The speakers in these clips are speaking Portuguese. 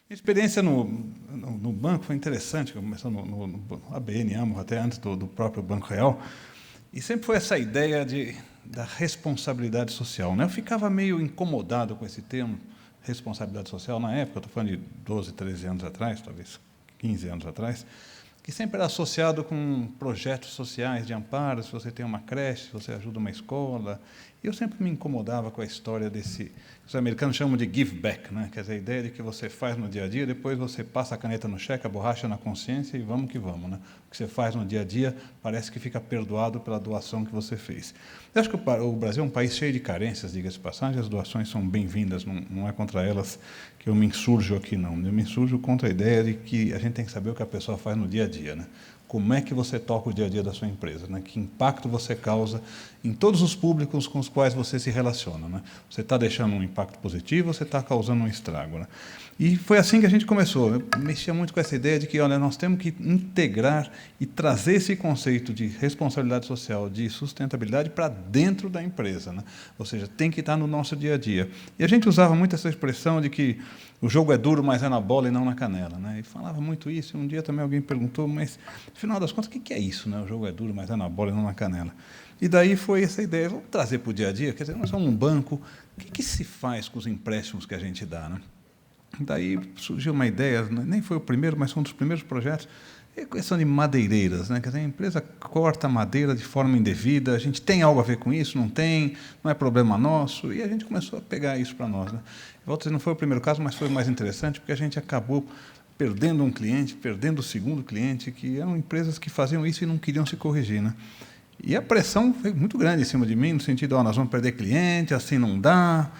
A experiência no banco foi interessante, começou no ABN AMRO, até antes do próprio Banco Real, e sempre foi essa ideia da responsabilidade social, né? Eu ficava meio incomodado com esse termo, responsabilidade social, na época, eu estou falando de 12, 13 anos atrás, talvez 15 anos atrás, que sempre era associado com projetos sociais de amparo, se você tem uma creche, se você ajuda uma escola. E eu sempre me incomodava com a história desse, os americanos chamam de give back, né? Quer dizer, a ideia de que você faz no dia a dia, depois você passa a caneta no cheque, a borracha na consciência e vamos que vamos, né? O que você faz no dia a dia parece que fica perdoado pela doação que você fez. Eu acho que o Brasil é um país cheio de carências, diga-se de passagem, as doações são bem-vindas, não é contra elas que eu me insurjo aqui, não. Eu me insurjo contra a ideia de que a gente tem que saber o que a pessoa faz no dia a dia, né? Como é que você toca o dia a dia da sua empresa, né? Que impacto você causa em todos os públicos com os quais você se relaciona, né? Você está deixando um impacto positivo, você está causando um estrago, né? E foi assim que a gente começou. Eu mexia muito com essa ideia de que, olha, nós temos que integrar e trazer esse conceito de responsabilidade social, de sustentabilidade para dentro da empresa, né? Ou seja, tem que estar no nosso dia a dia. E a gente usava muito essa expressão de que o jogo é duro, mas é na bola e não na canela, né? E falava muito isso. E um dia também alguém perguntou, mas, afinal das contas, o que é isso, né? O jogo é duro, mas é na bola e não na canela. E daí foi essa ideia, vamos trazer para o dia a dia, quer dizer, nós somos um banco, o que se faz com os empréstimos que a gente dá, né? Daí surgiu uma ideia, nem foi o primeiro, mas foi um dos primeiros projetos, é a questão de madeireiras, né? Quer dizer, a empresa corta madeira de forma indevida, a gente tem algo a ver com isso, não tem, não é problema nosso, e a gente começou a pegar isso para nós, né? Volto a dizer, não foi o primeiro caso, mas foi o mais interessante, porque a gente acabou perdendo um cliente, perdendo o segundo cliente, que eram empresas que faziam isso e não queriam se corrigir, né? E a pressão foi muito grande em cima de mim, no sentido, nós vamos perder cliente, assim não dá,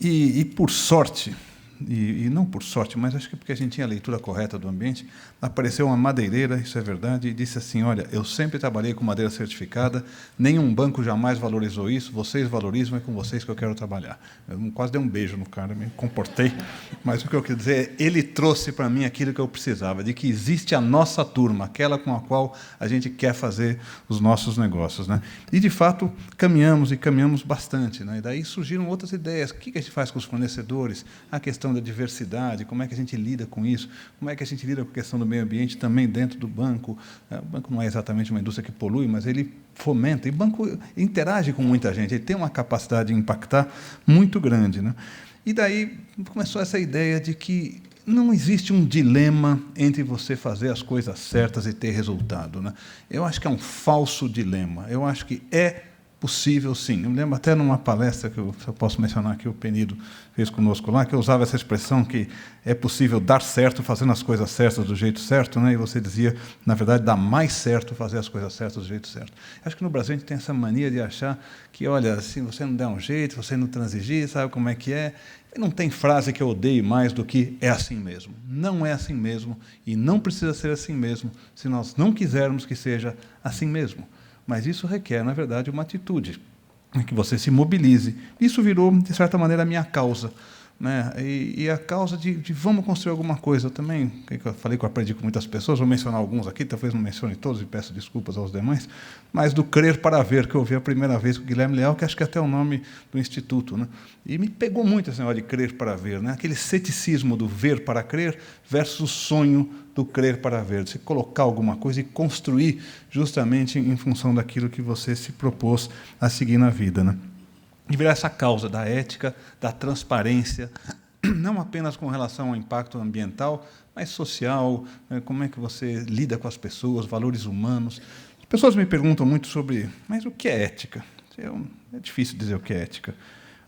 e por sorte, e não por sorte, mas acho que porque a gente tinha a leitura correta do ambiente, apareceu uma madeireira, isso é verdade, e disse assim, olha, eu sempre trabalhei com madeira certificada, nenhum banco jamais valorizou isso, vocês valorizam, é com vocês que eu quero trabalhar. Eu quase dei um beijo no cara, me comportei, mas o que eu quero dizer é, ele trouxe para mim aquilo que eu precisava, de que existe a nossa turma, aquela com a qual a gente quer fazer os nossos negócios, né? E, de fato, caminhamos bastante, né? E daí surgiram outras ideias, o que a gente faz com os fornecedores, a questão da diversidade, como é que a gente lida com isso, como é que a gente lida com a questão do meio ambiente também dentro do banco. O banco não é exatamente uma indústria que polui, mas ele fomenta, e o banco interage com muita gente, ele tem uma capacidade de impactar muito grande, né? E daí começou essa ideia de que não existe um dilema entre você fazer as coisas certas e ter resultado, né? Eu acho que é um falso dilema, eu acho que é possível, sim. Eu me lembro até numa palestra, que se eu posso mencionar aqui, o Penido fez conosco lá, que eu usava essa expressão que é possível dar certo fazendo as coisas certas do jeito certo, né? E você dizia, na verdade, dá mais certo fazer as coisas certas do jeito certo. Acho que no Brasil a gente tem essa mania de achar que, olha, se você não der um jeito, você não transigir, sabe como é que é? E não tem frase que eu odeie mais do que é assim mesmo. Não é assim mesmo e não precisa ser assim mesmo se nós não quisermos que seja assim mesmo. Mas isso requer, na verdade, uma atitude, que você se mobilize. Isso virou, de certa maneira, a minha causa, né? E a causa de vamos construir alguma coisa. Eu também, eu falei que eu aprendi com muitas pessoas, vou mencionar alguns aqui, talvez não mencione todos e peço desculpas aos demais, mas do Crer para Ver, que eu ouvi a primeira vez com o Guilherme Leal, que acho que é até o nome do Instituto, né? E me pegou muito esse negócio de crer para ver, né? Aquele ceticismo do ver para crer versus o sonho do crer para ver, de você colocar alguma coisa e construir justamente em função daquilo que você se propôs a seguir na vida, né? E virar essa causa da ética, da transparência, não apenas com relação ao impacto ambiental, mas social, como é que você lida com as pessoas, valores humanos. As pessoas me perguntam muito sobre, mas o que é ética? É difícil dizer o que é ética.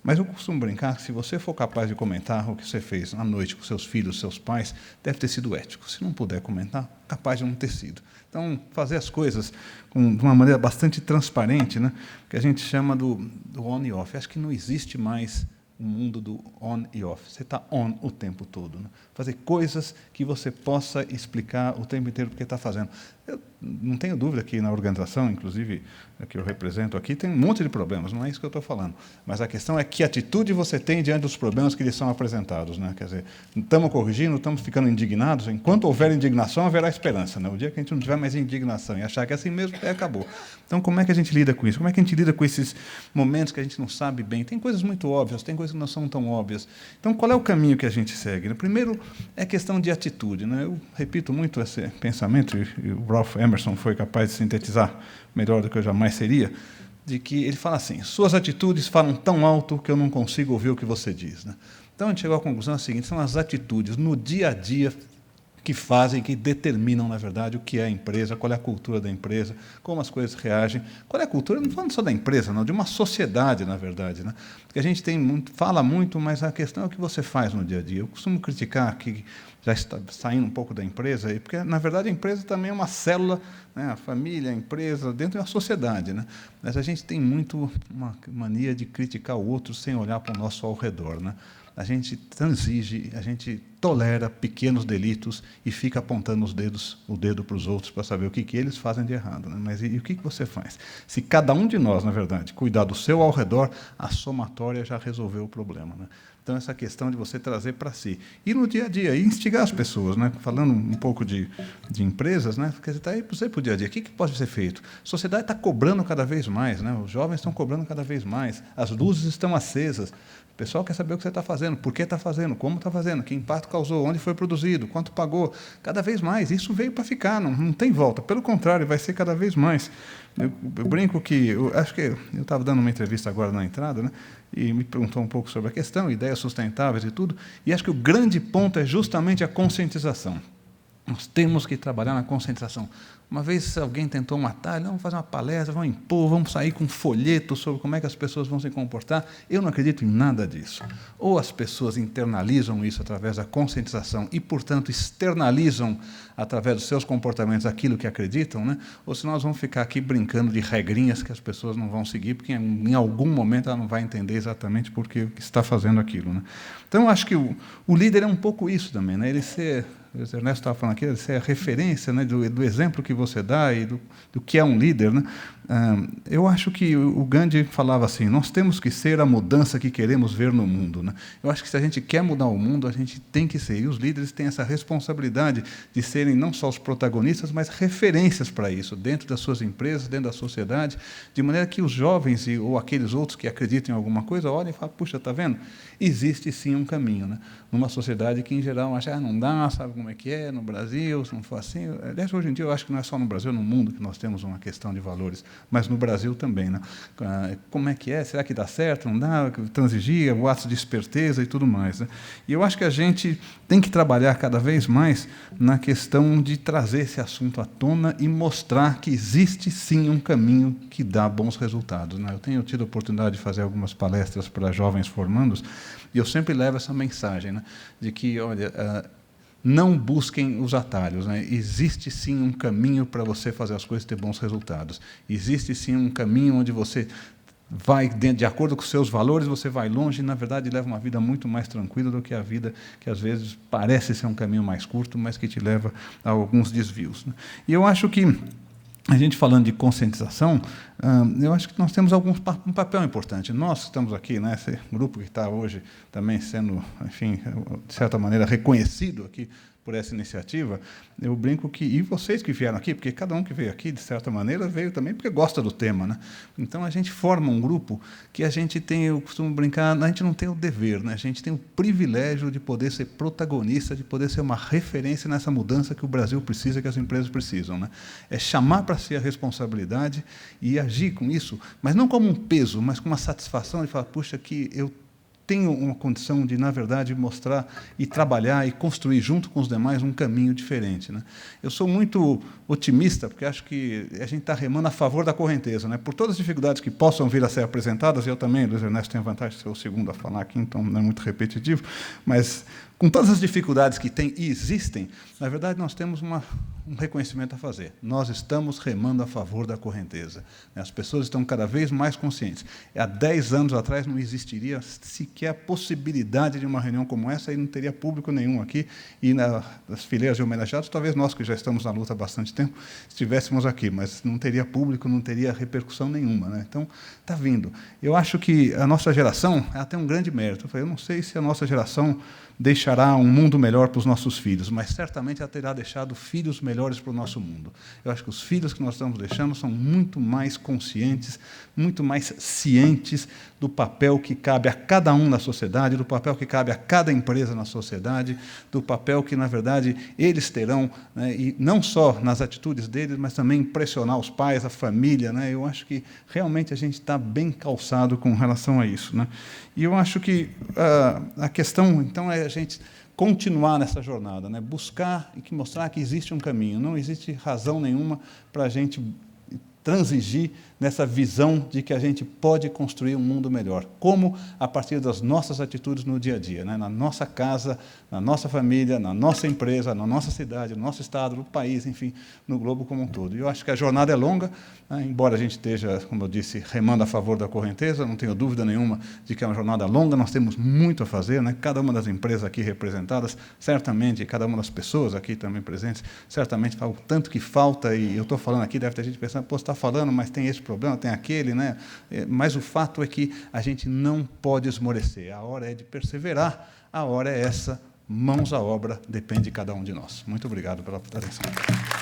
Mas eu costumo brincar que, se você for capaz de comentar o que você fez à noite com seus filhos, seus pais, deve ter sido ético. Se não puder comentar, capaz de não ter sido. Então, fazer as coisas de uma maneira bastante transparente, né? Que a gente chama do on e off. Acho que não existe mais o mundo do on e off. Você está on o tempo todo, né? Fazer coisas que você possa explicar o tempo inteiro porque está fazendo. Eu não tenho dúvida que na organização, inclusive a que eu represento aqui, tem um monte de problemas, não é isso que eu estou falando. Mas a questão é que atitude você tem diante dos problemas que lhes são apresentados, né? Quer dizer, estamos corrigindo, estamos ficando indignados. Enquanto houver indignação, haverá esperança, né? O dia que a gente não tiver mais indignação e achar que é assim mesmo, acabou. Então, como é que a gente lida com isso? Como é que a gente lida com esses momentos que a gente não sabe bem? Tem coisas muito óbvias, tem coisas que não são tão óbvias. Então, qual é o caminho que a gente segue? Primeiro, é questão de atitude, né? Eu repito muito esse pensamento, e o Ralph Emerson foi capaz de sintetizar melhor do que eu jamais seria, de que ele fala assim: suas atitudes falam tão alto que eu não consigo ouvir o que você diz, né? Então, a gente chegou à conclusão seguinte: são as atitudes no dia a dia que fazem, que determinam, na verdade, o que é a empresa, qual é a cultura da empresa, como as coisas reagem. Qual é a cultura, não falando só da empresa, não, de uma sociedade, na verdade, né? Porque a gente fala muito, mas a questão é o que você faz no dia a dia. Eu costumo criticar que já está saindo um pouco da empresa, porque, na verdade, a empresa também é uma célula, né? A família, a empresa, dentro da sociedade, né? Mas a gente tem muito uma mania de criticar o outro sem olhar para o nosso ao redor, né? A gente transige, a gente tolera pequenos delitos e fica apontando o dedo para os outros para saber o que eles fazem de errado, né? Mas e o que você faz? Se cada um de nós, na verdade, cuidar do seu ao redor, a somatória já resolveu o problema, né? Então, essa questão de você trazer para si. E no dia a dia, e instigar as pessoas, né? Falando um pouco de empresas, né? Quer dizer, está aí para o dia a dia. O que pode ser feito? A sociedade está cobrando cada vez mais, né? Os jovens estão cobrando cada vez mais, as luzes estão acesas. O pessoal quer saber o que você está fazendo, por que está fazendo, como está fazendo, que impacto causou, onde foi produzido, quanto pagou. Cada vez mais. Isso veio para ficar, não tem volta. Pelo contrário, vai ser cada vez mais. Eu brinco que... acho que eu estava dando uma entrevista agora na entrada, né? E me perguntou um pouco sobre a questão, ideias sustentáveis e tudo, e acho que o grande ponto é justamente a conscientização. Nós temos que trabalhar na conscientização. Uma vez alguém tentou matar, vamos fazer uma palestra, vamos impor, vamos sair com um folheto sobre como é que as pessoas vão se comportar. Eu não acredito em nada disso. Ou as pessoas internalizam isso através da conscientização e, portanto, externalizam através dos seus comportamentos aquilo que acreditam, né? Ou se nós vamos ficar aqui brincando de regrinhas que as pessoas não vão seguir, porque em algum momento ela não vai entender exatamente por que está fazendo aquilo, né? Então, eu acho que o líder é um pouco isso também, né? Ele ser... O Ernesto estava falando aqui, essa é a referência, né, do exemplo que você dá e do que é um líder, né? Eu acho que o Gandhi falava assim: nós temos que ser a mudança que queremos ver no mundo, né? Eu acho que se a gente quer mudar o mundo, a gente tem que ser. E os líderes têm essa responsabilidade de serem não só os protagonistas, mas referências para isso, dentro das suas empresas, dentro da sociedade, de maneira que os jovens ou aqueles outros que acreditam em alguma coisa olhem e falem: puxa, está vendo? Existe sim um caminho, né? Numa sociedade que, em geral, acha, não dá, sabe como é que é, no Brasil, se não for assim. Aliás, hoje em dia, eu acho que não é só no Brasil, no mundo que nós temos uma questão de valores, mas no Brasil também, né? Como é que é? Será que dá certo? Não dá? Transigir, boatos de esperteza e tudo mais, né? E eu acho que a gente tem que trabalhar cada vez mais na questão de trazer esse assunto à tona e mostrar que existe, sim, um caminho que dá bons resultados, né? Eu tenho tido a oportunidade de fazer algumas palestras para jovens formandos e eu sempre levo essa mensagem, né, de que, olha, não busquem os atalhos, né? Existe sim um caminho para você fazer as coisas ter bons resultados. Existe sim um caminho onde você vai, de acordo com os seus valores, você vai longe e, na verdade, leva uma vida muito mais tranquila do que a vida que, às vezes, parece ser um caminho mais curto, mas que te leva a alguns desvios, né? E eu acho que, a gente falando de conscientização, eu acho que nós temos um papel importante. Nós que estamos aqui, né, esse grupo que está hoje também sendo, enfim, de certa maneira, reconhecido aqui por essa iniciativa, eu brinco que, e vocês que vieram aqui, porque cada um que veio aqui, de certa maneira, veio também porque gosta do tema, né? Então, a gente forma um grupo que a gente tem, eu costumo brincar, a gente não tem o dever, né? A gente tem o privilégio de poder ser protagonista, de poder ser uma referência nessa mudança que o Brasil precisa, que as empresas precisam, né? É chamar para si a responsabilidade e agir com isso, mas não como um peso, mas com uma satisfação de falar: puxa, que eu tenho uma condição de, na verdade, mostrar e trabalhar e construir junto com os demais um caminho diferente, né? Eu sou muito otimista, porque acho que a gente está remando a favor da correnteza, né? Por todas as dificuldades que possam vir a ser apresentadas, eu também, Luiz Ernesto, tenho a vantagem de ser o segundo a falar aqui, então não é muito repetitivo, mas com todas as dificuldades que tem e existem, na verdade, nós temos um reconhecimento a fazer. Nós estamos remando a favor da correnteza. As pessoas estão cada vez mais conscientes. Há 10 anos atrás não existiria sequer a possibilidade de uma reunião como essa, e não teria público nenhum aqui, e nas fileiras de homenageados, talvez nós, que já estamos na luta há bastante tempo, estivéssemos aqui, mas não teria público, não teria repercussão nenhuma, né? Então, está vindo. Eu acho que a nossa geração tem um grande mérito. Eu não sei se a nossa geração deixará um mundo melhor para os nossos filhos, mas certamente ela terá deixado filhos melhores para o nosso mundo. Eu acho que os filhos que nós estamos deixando são muito mais conscientes, muito mais cientes do papel que cabe a cada um na sociedade, do papel que cabe a cada empresa na sociedade, do papel que, na verdade, eles terão, né, e não só nas atitudes deles, mas também impressionar os pais, a família, né? Eu acho que realmente a gente está bem calçado com relação a isso, né? E eu acho que a questão, então, é a gente continuar nessa jornada, né? Buscar e mostrar que existe um caminho, não existe razão nenhuma para a gente transigir nessa visão de que a gente pode construir um mundo melhor. Como? A partir das nossas atitudes no dia a dia, né? Na nossa casa, na nossa família, na nossa empresa, na nossa cidade, no nosso estado, no país, enfim, no globo como um todo. E eu acho que a jornada é longa, né? Embora a gente esteja, como eu disse, remando a favor da correnteza, não tenho dúvida nenhuma de que é uma jornada longa, nós temos muito a fazer, né? Cada uma das empresas aqui representadas, certamente, cada uma das pessoas aqui também presentes, certamente fala o tanto que falta, e eu estou falando aqui, deve ter gente pensando, pô, você está falando, mas tem esse problema, tem aquele, né? Mas o fato é que a gente não pode esmorecer. A hora é de perseverar, a hora é essa, mãos à obra, depende de cada um de nós. Muito obrigado pela atenção.